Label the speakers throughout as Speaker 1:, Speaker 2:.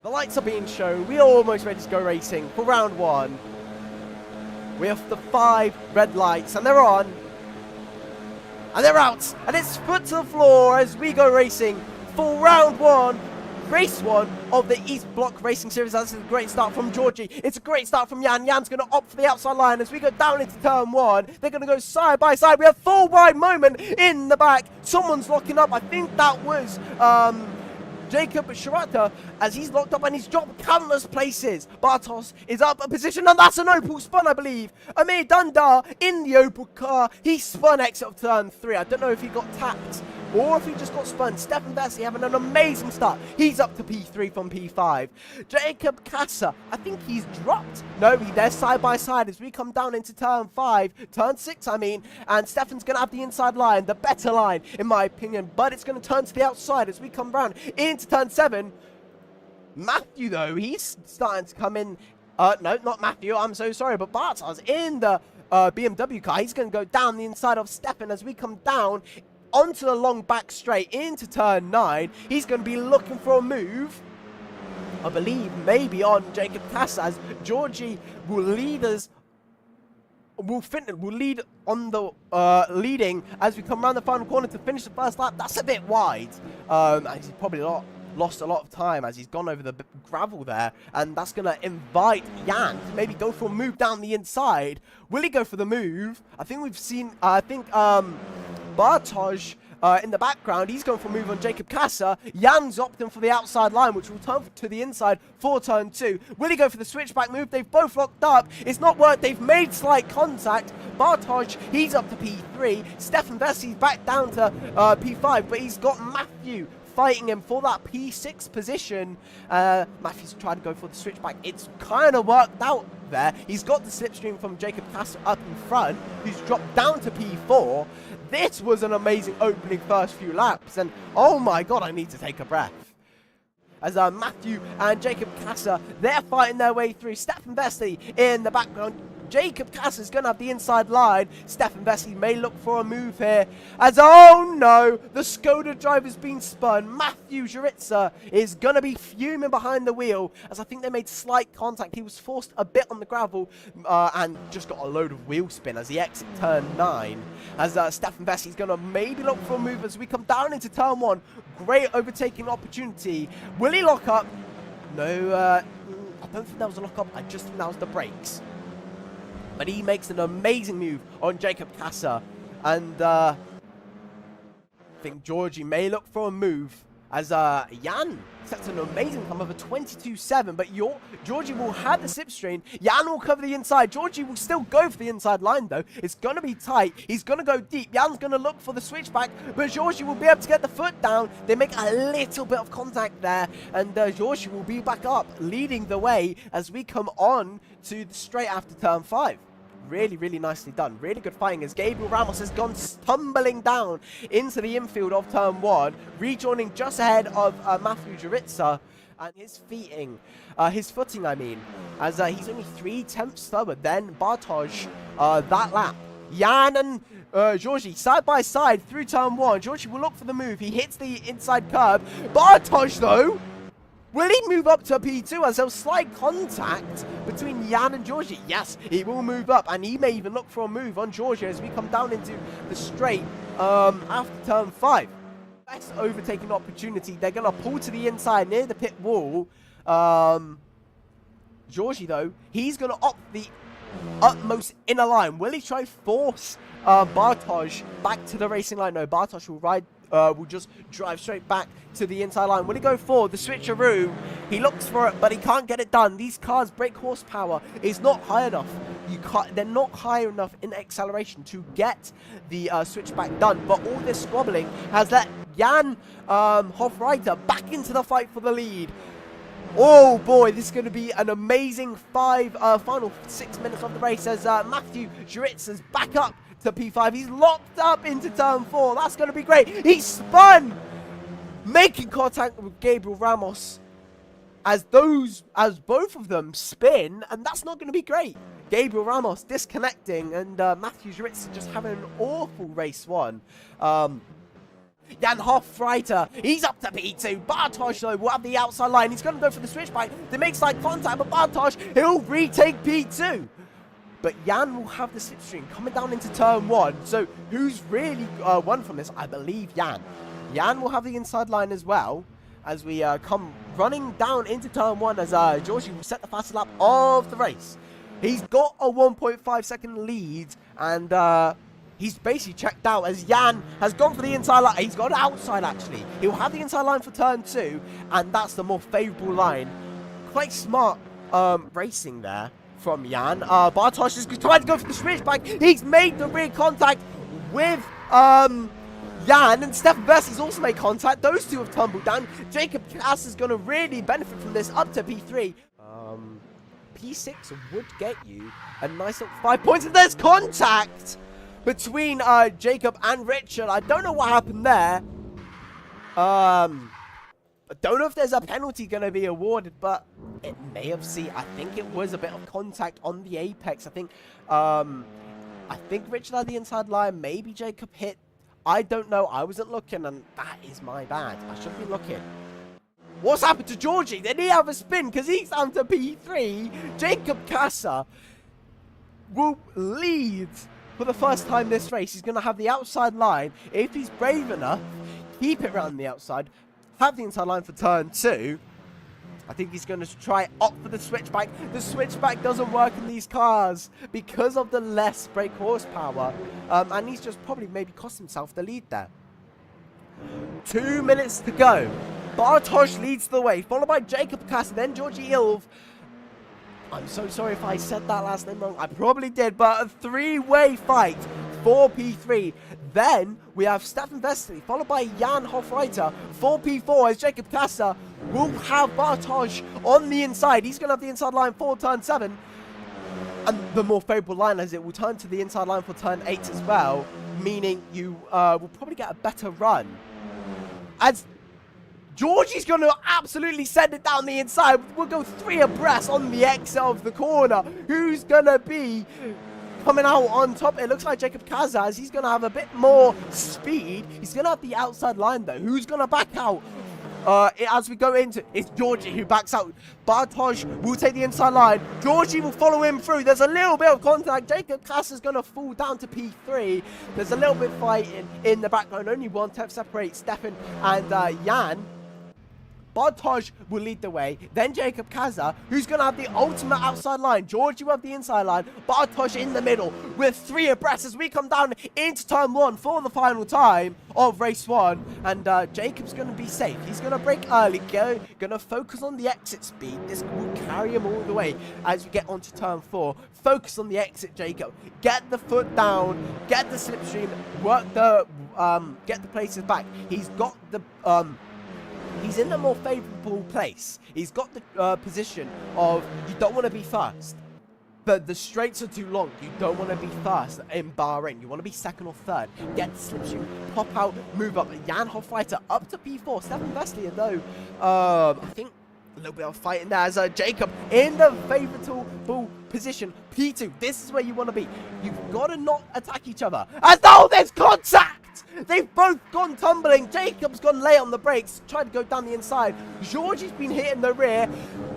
Speaker 1: The lights are being shown. We are almost ready to go racing for round one. We have the 5 red lights, and they're on. And they're out. And it's foot to the floor as we go racing for round one. Race 1 of the East Block Racing Series. That's a great start from Georgie. It's a great start from Jan. Jan's going to opt for the outside line as we go down into turn 1. They're going to go side by side. We have full wide moment in the back. Someone's locking up. I think that was Jacob Shirata, as he's locked up and he's dropped countless places. Bartos is up a position, and that's an Opel spun, I believe. Amir Dundar in the Opel car. He spun exit of turn 3. I don't know if he got tapped or if he just got spun. Stefan Vesey having an amazing start. He's up to P3 from P5. Jacob Kassa, I think he's dropped. No, they're side by side as we come down into turn 5. Turn 6, I mean. And Stefan's going to have the inside line, the better line, in my opinion. But it's going to turn to the outside as we come round into turn 7. Matthew, though, he's starting to come in. No, not Matthew. I'm so sorry. But Bartos in the BMW car. He's going to go down the inside of Stefan as we come down onto the long back straight into turn 9. He's going to be looking for a move, I believe, maybe on Jacob Kassa, as Georgie will lead us. Will lead on the leading as we come around the final corner to finish the first lap. That's a bit wide. He's probably lost a lot of time as he's gone over the gravel there, and that's going to invite Jan to maybe go for a move down the inside. Will he go for the move? I think we've seen, Bartoj in the background, he's going for a move on Jacob Kassa. Jan's opting for the outside line, which will turn to the inside for turn 2. Will he go for the switchback move? They've both locked up. It's not worked. They've made slight contact. Bartoj, he's up to P3. Stefan Vesey's back down to P5, but he's got Matthew fighting him for that P6 position. Matthew's tried to go for the switchback. It's kind of worked out there. He's got the slipstream from Jacob Kassa up in front, who's dropped down to P4. This was an amazing opening first few laps, and oh my god, I need to take a breath. As Matthew and Jacob Kassa, they're fighting their way through. Stefan Vesey in the background. Jacob Kassa is going to have the inside line. Stefan Vesey may look for a move here. As, oh no, the Skoda driver's been spun. Matthew Jaritza is going to be fuming behind the wheel, as I think they made slight contact. He was forced a bit on the gravel and just got a load of wheel spin as he exits turn 9. As Stefan Vesey is going to maybe look for a move as we come down into turn 1. Great overtaking opportunity. Will he lock up? No, I don't think that was a lock up. I just think that was the brakes. But he makes an amazing move on Jacob Kassa. And I think Georgie may look for a move as Jan sets an amazing time of a 22.7. But Georgie will have the slipstream. Jan will cover the inside. Georgie will still go for the inside line, though. It's going to be tight. He's going to go deep. Jan's going to look for the switchback. But Georgie will be able to get the foot down. They make a little bit of contact there. And Georgie will be back up, leading the way as we come on to the straight after turn 5. Really, really nicely done. Really good fighting as Gabriel Ramos has gone tumbling down into the infield of turn 1, rejoining just ahead of Matthew Jaritza, and his footing, I mean, as he's only 3/10 slower than Bartoj that lap. Jan and Georgie side by side through turn 1. Georgie will look for the move. He hits the inside curb. Bartoj, though, will he move up to P2 as there's slight contact between Jan and Georgie? Yes, he will move up, and he may even look for a move on Georgie as we come down into the straight after turn 5. Best overtaking opportunity. They're going to pull to the inside near the pit wall. Georgie, though, he's going to opt the utmost inner line. Will he try force Bartoj back to the racing line? No, Bartoj will just drive straight back to the inside line. Will he go forward? The switcheroo. He looks for it, but he can't get it done. These cars' brake horsepower is not high enough. They're not high enough in acceleration to get the switchback done. But all this squabbling has let Jan Hofreiter back into the fight for the lead. Oh boy, this is going to be an amazing final 6 minutes of the race as Matthew Jaritz is back up to P5. He's locked up into turn 4. That's going to be great. He spun, making contact with Gabriel Ramos as both of them spin, and that's not going to be great. Gabriel Ramos disconnecting, and Matthew Jaritz just having an awful race 1. Jan Hofreiter, he's up to P2. Bartosz, though, will have the outside line. He's going to go for the switchback. They make slight contact, but Bartosz, he'll retake P2. But Jan will have the slipstream coming down into turn 1. So who's really won from this? I believe Jan. Jan will have the inside line as well as we come running down into turn 1 as Georgie will set the fastest lap of the race. He's got a 1.5 second lead and he's basically checked out as Jan has gone for the inside line. He's got outside actually. He'll have the inside line for turn 2 and that's the more favourable line. Quite smart racing there from Jan. Bartosz is trying to go for the switchback. He's made the rear contact with Jan, and Stefan Vesely's also made contact. Those two have tumbled down. Jacob Cass is going to really benefit from this up to P3. P6 would get you a nice little 5 points, and there's contact between Jacob and Richard. I don't know what happened there. I don't know if there's a penalty going to be awarded, but it may have seen. I think it was a bit of contact on the apex. I think Richard had the inside line. Maybe Jacob hit. I don't know. I wasn't looking, and that is my bad. I should be looking. What's happened to Georgie? Did he have a spin? Because he's down to P3. Jacob Casa will lead for the first time this race. He's going to have the outside line. If he's brave enough, keep it around the outside. Have the inside line for turn 2. I think he's going to try opt for the switchback. The switchback doesn't work in these cars because of the less brake horsepower. And he's just probably maybe cost himself the lead there. 2 minutes to go. Bartosz leads the way, followed by Jacob Cass, then Georgie Ilv. I'm so sorry if I said that last name wrong. I probably did, but a 3-way fight for P3. Then we have Stefan Vesely, followed by Jan Hofreiter for P4 as Jacob Kassa will have Bartosz on the inside. He's going to have the inside line for turn 7. And the more favourable line as it will turn to the inside line for turn 8 as well, meaning you will probably get a better run. As Georgie's going to absolutely send it down the inside. We'll go 3 abreast on the exit of the corner. Who's going to be coming out on top? It looks like Jacob Kazaz. He's going to have a bit more speed. He's going to have the outside line though. Who's going to back out? As we go into, it's Georgie who backs out. Bartosz will take the inside line. Georgie will follow him through. There's a little bit of contact. Jacob Cass is going to fall down to P3. There's a little bit of fighting in the background. Only 1/10 separates Stefan and Jan. Bartosz will lead the way. Then Jacob Kaza, who's going to have the ultimate outside line. Georgie will have the inside line. Bartosz in the middle with 3 abreast as we come down into turn 1 for the final time of race 1. And Jacob's going to be safe. He's going to brake early. Going to focus on the exit speed. This will carry him all the way as we get onto turn 4. Focus on the exit, Jacob. Get the foot down. Get the slipstream. Work the get the places back. He's got the he's in a more favourable place. He's got the position of you don't want to be first. But the straights are too long. You don't want to be first in Bahrain. You want to be second or third. Get the slipstream, pop out, move up. Jan Hofreiter up to P4. Stefan Vesely, though, I think a little bit of fighting there as Jacob in the favourable position. P2, this is where you want to be. You've got to not attack each other. As though there's contact! They've both gone tumbling. Jacob's gone late on the brakes, tried to go down the inside. Georgie's been hit in the rear.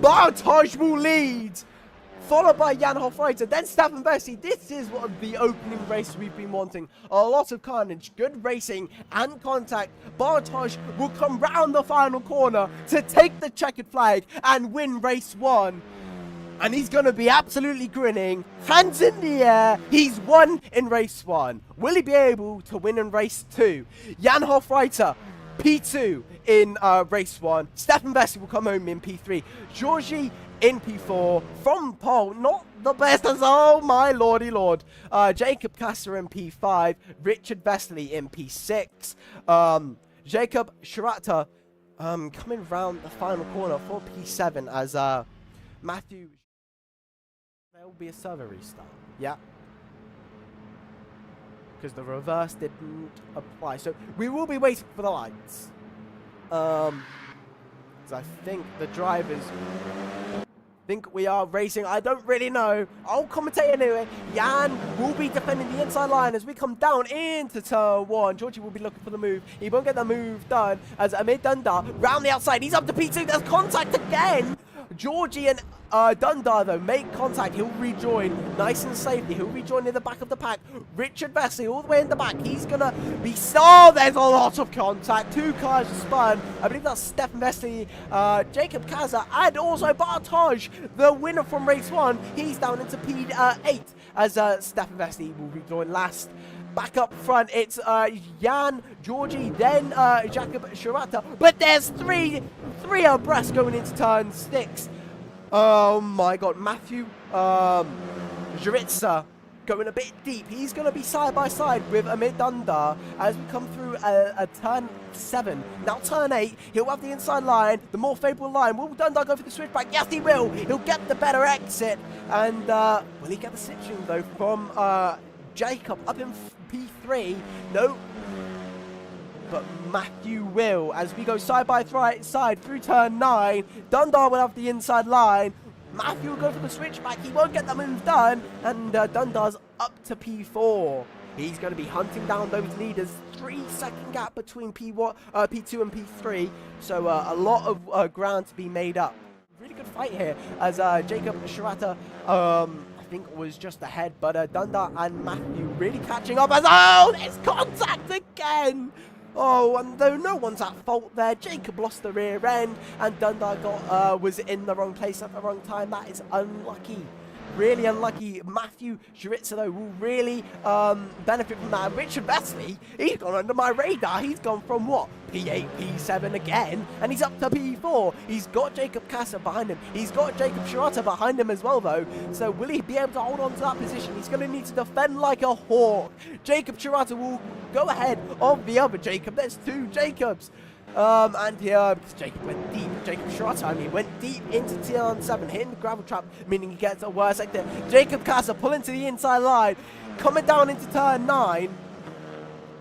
Speaker 1: Bartosz will lead, followed by Jan Hofreiter, then Stefan Vesely. This is what the opening race we've been wanting. A lot of carnage, good racing and contact. Bartosz will come round the final corner to take the checkered flag and win race 1. And he's going to be absolutely grinning, hands in the air. He's won in race 1. Will he be able to win in race 2? Jan Hofreiter, P2 in race 1. Stefan Vesely will come home in P3. Georgie in P4 from pole. Not the best as, oh my lordy lord. Jacob Kasser in P5. Richard Vesely in P6. Jacob Shirata coming round the final corner for P7 as Matthew. There will be a server restart. Yeah. Because the reverse didn't apply. So we will be waiting for the lights. Because I think the drivers... think we are racing. I don't really know. I'll commentate anyway. Jan will be defending the inside line as we come down into turn 1. Georgie will be looking for the move. He won't get the move done as Amir Dundar round the outside. He's up to P2. There's contact again. Georgie and Dundar, though, make contact. He'll rejoin nice and safely. He'll rejoin in the back of the pack. Richard Vesely all the way in the back. He's going to be... Oh, there's a lot of contact. 2 cars spun. I believe that's Stefan Vesely, Jacob Kaza, and also Bartosz, the winner from race 1. He's down into P8 as Stefan Vesely will rejoin last. Back up front, it's Jan, Georgie, then Jacob Shirata. But there's three abreast going into turn 6. Oh my god, Matthew Jaritsa going a bit deep. He's going to be side by side with Amir Dundar as we come through a turn 7. Now turn 8, he'll have the inside line, the more favourable line. Will Dundar go for the switchback? Yes, he will. He'll get the better exit. And will he get the stitching though from Jacob up in P3? No. But Matthew will, as we go side by side through turn 9. Dundar will have the inside line. Matthew will go for the switchback. He won't get the move done. And Dundar's up to P4. He's going to be hunting down those leaders. 3-second gap between P2 and P3. So a lot of ground to be made up. Really good fight here as Jacob Shirata I think was just ahead. But Dundar and Matthew really catching up as... Oh, there's contact again. Oh, and though no one's at fault there, Jacob lost the rear end, and Dundar was in the wrong place at the wrong time. That is unlucky. Really unlucky. Matthew Jaritsa, though, will really benefit from that. Richard Vesely, he's gone under my radar. He's gone from, what, P8, P7 again, and he's up to P4. He's got Jacob Kassa behind him. He's got Jacob Shirata behind him as well, though. So will he be able to hold on to that position? He's going to need to defend like a hawk. Jacob Shirata will go ahead of the other Jacob. There's 2 Jacobs. And here, because Jacob went deep, Jacob Shirata, I mean, went deep into turn 7, hitting the gravel trap, meaning he gets a worse exit. Jacob Kassa pulling to the inside line, coming down into turn 9,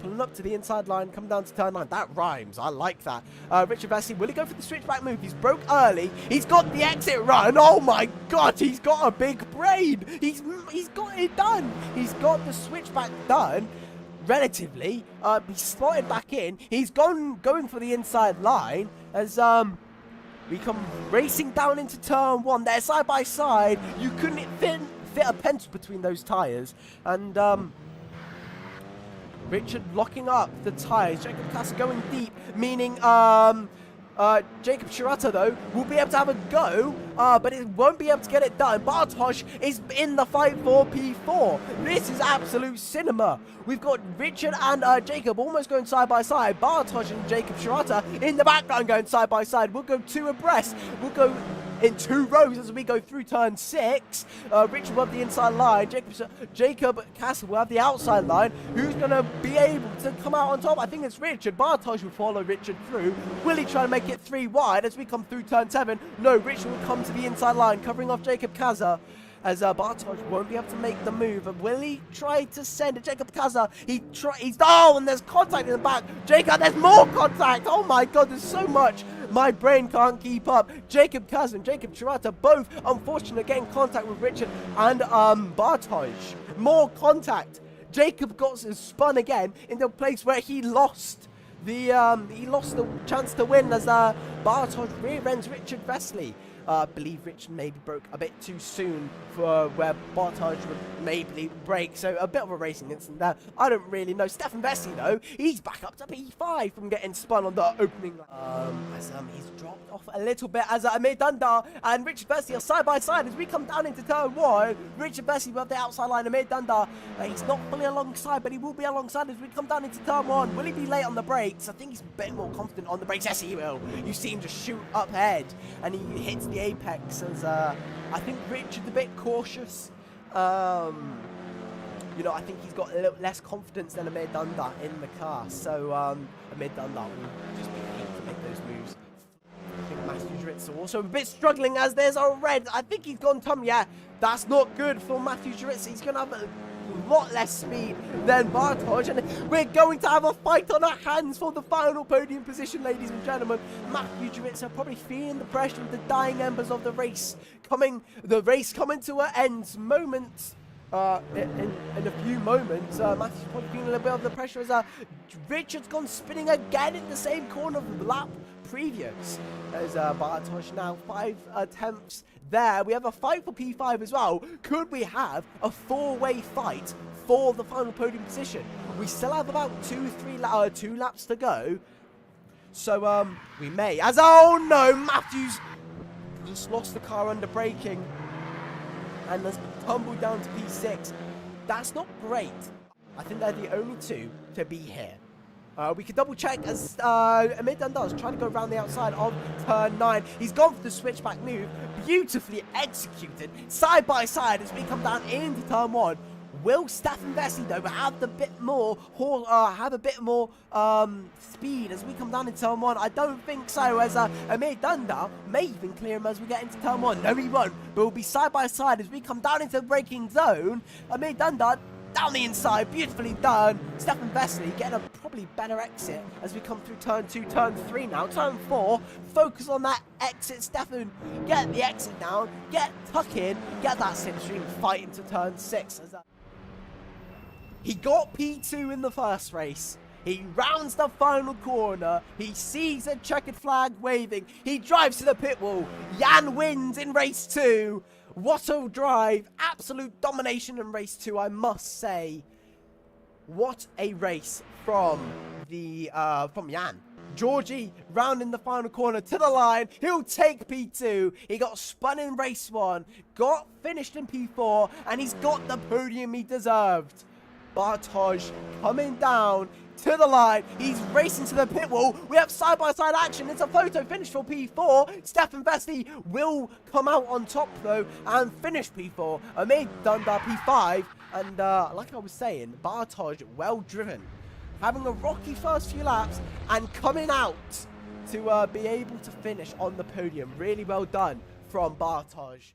Speaker 1: pulling up to the inside line, coming down to turn 9. That rhymes. I like that. Richard Vesely, will he go for the switchback move? He's broke early. He's got the exit run. Oh my god, he's got a big brain. He's got it done. He's got the switchback done. Relatively, he slotted back in. He's going for the inside line as we come racing down into turn 1. They're side by side. You couldn't fit a pencil between those tires, and Richard locking up the tires. Jacob Kassa going deep, meaning Jacob Shirata, though, will be able to have a go, but it won't be able to get it done. Bartosz is in the fight for P4. This is absolute cinema. We've got Richard and Jacob almost going side by side. Bartosz and Jacob Shirata in the background going side by side. We'll go 2 abreast. We'll go in 2 rows as we go through turn 6. Richard will have the inside line. Jacob Kassa will have the outside line. Who's going to be able to come out on top? I think it's Richard. Bartosz will follow Richard through. Will he try to make it 3 wide as we come through turn 7? No, Richard will come to the inside line, covering off Jacob Kassa. As Bartosz won't be able to make the move. And will he try to send it? Jacob Kassa, oh, and there's contact in the back. Jacob, there's more contact. Oh my god, there's so much. My brain can't keep up. Jacob Kassa and Jacob Shirata both unfortunate getting contact with Richard and Bartosz. More contact. Jacob got spun again into a place where he lost the chance to win as Bartosz rear ends Richard Vesely. I believe Richard maybe broke a bit too soon for where Bartosz would maybe break. So a bit of a racing incident there. I don't really know. Stefan Vesely, though, he's back up to P5 from getting spun on the opening line. As he's dropped off a little bit as Amir Dundar and Richard Vesely are side by side as we come down into turn 1. Richard Vesely will have the outside line. Amir Dundar, he's not fully alongside, but he will be alongside as we come down into turn 1. Will he be late on the brakes? I think he's a bit more confident on the brakes. Yes, he will. You see him just shoot up ahead and he hits the apex as I think Richard's a bit cautious. You know, I think he's got a little less confidence than Amir Dundar in the car. So Amir Dundar will just be able to make those moves. I think Matthew Jaritsa also a bit struggling as there's a red. I think he's gone tum. Yeah, that's not good for Matthew Jaritsa. He's going to have a lot less speed than Bartosz, and we're going to have a fight on our hands for the final podium position, ladies and gentlemen. Matthew Juritza probably feeling the pressure of the dying embers of the race coming to an end. Moments in a few moments, Matthew's probably feeling a little bit of the pressure as Richard's gone spinning again in the same corner of the lap previous. As Bartosz now 5 attempts there. We have a fight for P5 as well. Could we have a 4-way fight for the final podium position? We still have about 2 laps to go. So we may. As oh no, Matthews just lost the car under braking and has tumbled down to P6. That's not great. I think they're the only 2 to be here. We can double check as Amir Dundar's trying to go around the outside of turn 9. He's gone for the switchback move, beautifully executed, side by side as we come down into turn 1. Will Stefan Vesely though have a bit more speed as we come down into turn 1? I don't think so, as Amir Dundar may even clear him as we get into turn 1. No, he won't, but we'll be side by side as we come down into the braking zone. Amir Dundar down the inside, beautifully done. Stefan Vesely getting a probably better exit as we come through turn 2, turn 3 now. Turn 4, focus on that exit, Stefan. Get the exit down, tuck in, get that slipstream, fight into turn 6. He got P2 in the first race. He rounds the final corner. He sees a checkered flag waving. He drives to the pit wall. Jan wins in race 2. What a drive. Absolute domination in race 2, I must say. What a race from Jan. Georgie rounding the final corner to the line. He'll take P2. He got spun in race 1. Got finished in P4. And he's got the podium he deserved. Bartosz coming down to the line. He's racing to the pit wall. We have side-by-side action. It's a photo finish for P4. Stefan Vesely will come out on top, though, and finish P4. Amir Dundar P5. And like I was saying, Bartosz, well driven. Having a rocky first few laps and coming out to be able to finish on the podium. Really well done from Bartosz.